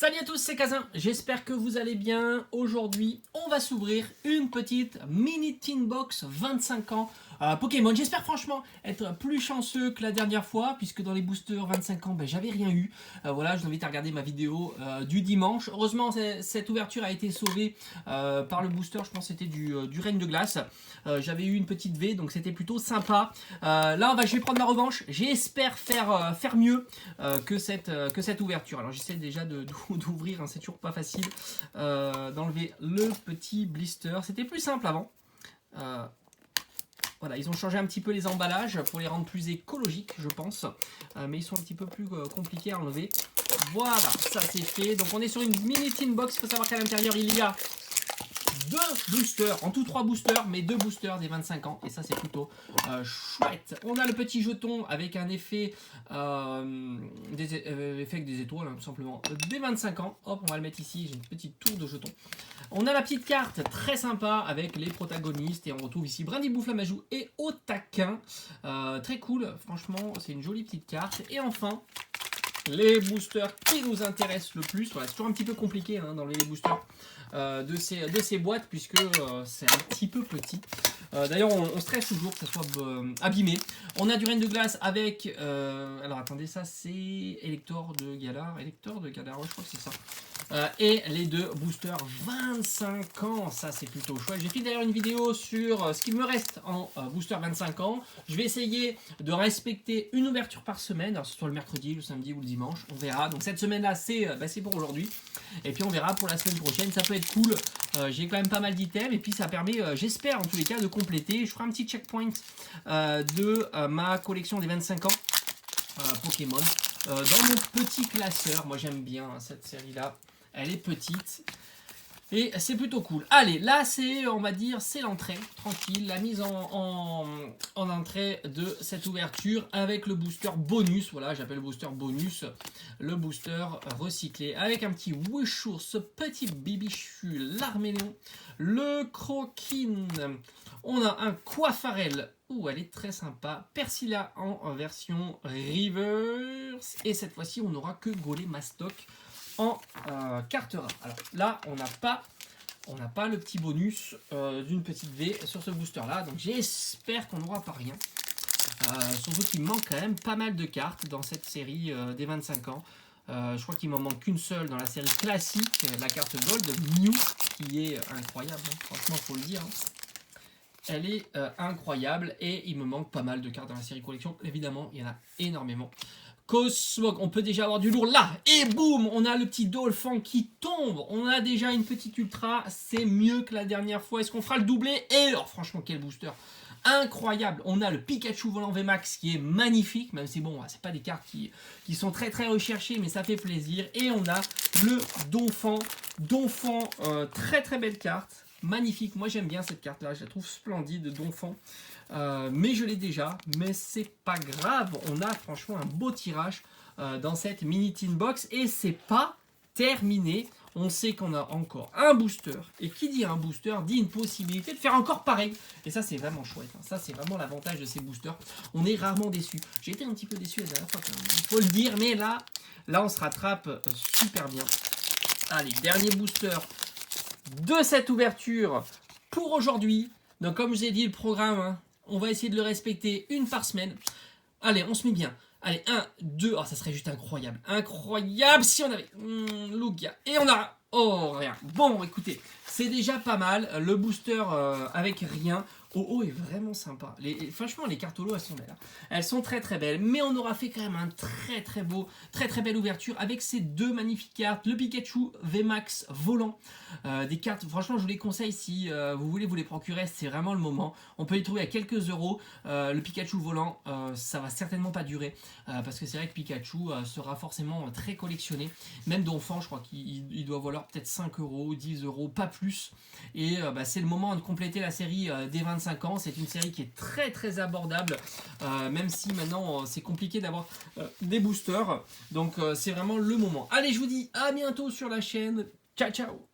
Salut à tous, c'est Kazin, j'espère que vous allez bien. Aujourd'hui, on va s'ouvrir une petite mini tin box 25 ans Pokémon. J'espère franchement être plus chanceux que la dernière fois, puisque dans les boosters 25 ans, j'avais rien eu. Voilà, je vous invite à regarder ma vidéo du dimanche. Heureusement, cette ouverture a été sauvée par le booster, je pense que c'était du règne de glace. J'avais eu une petite V, donc c'était plutôt sympa. Là, je vais prendre ma revanche. J'espère faire mieux que cette ouverture. Alors, j'essaie déjà d'ouvrir, hein, c'est toujours pas facile, d'enlever le petit blister. C'était plus simple avant. Voilà, ils ont changé un petit peu les emballages pour les rendre plus écologiques, je pense. Mais ils sont un petit peu plus compliqués à enlever. Voilà, ça c'est fait. Donc on est sur une mini tin box. Il faut savoir qu'à l'intérieur, il y a deux boosters, en tout 3 boosters, mais 2 boosters des 25 ans, et ça c'est plutôt chouette. On a le petit jeton avec un effet effet avec des étoiles, hein, tout simplement, des 25 ans. Hop, on va le mettre ici, j'ai une petite tour de jeton. On a la petite carte très sympa avec les protagonistes, et on retrouve ici Brindibou, Flamajou et Otaquin. Très cool, franchement, c'est une jolie petite carte. Et enfin, les boosters qui nous intéressent le plus. Voilà, c'est toujours un petit peu compliqué, hein, dans les boosters de ces boîtes, puisque c'est un petit peu petit. D'ailleurs, on stresse toujours que ça soit abîmé. On a du règne de glace avec... alors attendez, ça c'est Elector de Galar. Elector de Galar, ouais, je crois que c'est ça. Et les 2 boosters 25 ans, ça c'est plutôt chouette. J'ai fait d'ailleurs une vidéo sur ce qu'il me reste en booster 25 ans. Je vais essayer de respecter une ouverture par semaine, alors ce soit le mercredi, le samedi ou le dimanche, on verra. Donc cette semaine-là, c'est pour aujourd'hui. Et puis on verra pour la semaine prochaine, ça peut être cool. J'ai quand même pas mal d'items, et puis ça permet, j'espère en tous les cas, de compléter. Je ferai un petit checkpoint de ma collection des 25 ans Pokémon. Dans mon petit classeur, moi j'aime bien, hein, cette série-là. Elle est petite et c'est plutôt cool. Allez, là c'est, on va dire, c'est l'entrée, tranquille, la mise en entrée de cette ouverture avec le booster bonus. Voilà, j'appelle le booster bonus, le booster recyclé avec un petit Wishour, ce petit bibichu, l'Arméléon, le Croquine. On a un Coiffarel. Ouh, elle est très sympa. Persilla en version reverse. Et cette fois-ci, on n'aura que Golemastoc en carte rare. Alors là, on n'a pas le petit bonus d'une petite V sur ce booster là. Donc j'espère qu'on n'aura pas rien. Surtout qu'il manque quand même pas mal de cartes dans cette série des 25 ans. Je crois qu'il m'en manque qu'une seule dans la série classique, la carte Gold, Mew, qui est incroyable, hein. Franchement, il faut le dire, hein. Elle est incroyable, et il me manque pas mal de cartes dans la série collection. Évidemment, il y en a énormément. Cosmog, on peut déjà avoir du lourd là, et boum, on a le petit Dolphin qui tombe. On a déjà une petite ultra, c'est mieux que la dernière fois. Est-ce qu'on fera le doublé? Et alors, franchement, quel booster incroyable. On a le Pikachu volant VMAX qui est magnifique, même si bon, c'est pas des cartes qui sont très très recherchées, mais ça fait plaisir. Et on a le Donphan, très très belle carte. Magnifique, moi j'aime bien cette carte là, je la trouve splendide, Donphan, mais je l'ai déjà, mais c'est pas grave, on a franchement un beau tirage dans cette mini tin box, et c'est pas terminé. On sait qu'on a encore un booster, et qui dit un booster dit une possibilité de faire encore pareil, et ça c'est vraiment chouette, hein. Ça c'est vraiment l'avantage de ces boosters, on est rarement déçu. J'ai été un petit peu déçu la dernière fois quand même, il faut le dire, mais là on se rattrape super bien. Allez, dernier booster de cette ouverture pour aujourd'hui. Donc comme je vous ai dit, le programme, hein, on va essayer de le respecter une par semaine. Allez, on se met bien. Allez, 1, 2, oh, ça serait juste incroyable. Incroyable si on avait Lugia. Et on a... Oh, rien. Bon, écoutez, c'est déjà pas mal. Le booster avec rien. Oh est vraiment sympa. Franchement, les cartes holo, elles sont belles, hein. Elles sont très très belles. Mais on aura fait quand même un très très beau, très très belle ouverture avec ces 2 magnifiques cartes. Le Pikachu VMAX volant. Des cartes, franchement, je vous les conseille si vous voulez vous les procurer. C'est vraiment le moment. On peut les trouver à quelques euros. Le Pikachu volant, ça va certainement pas durer. Parce que c'est vrai que Pikachu sera forcément très collectionné. Même d'enfant, je crois qu'il doit valoir peut-être 5 euros, 10 euros, pas plus. Et c'est le moment de compléter la série des 25 ans. C'est une série qui est très très abordable, même si maintenant c'est compliqué d'avoir des boosters. Donc c'est vraiment le moment. Allez, je vous dis à bientôt sur la chaîne. Ciao ciao.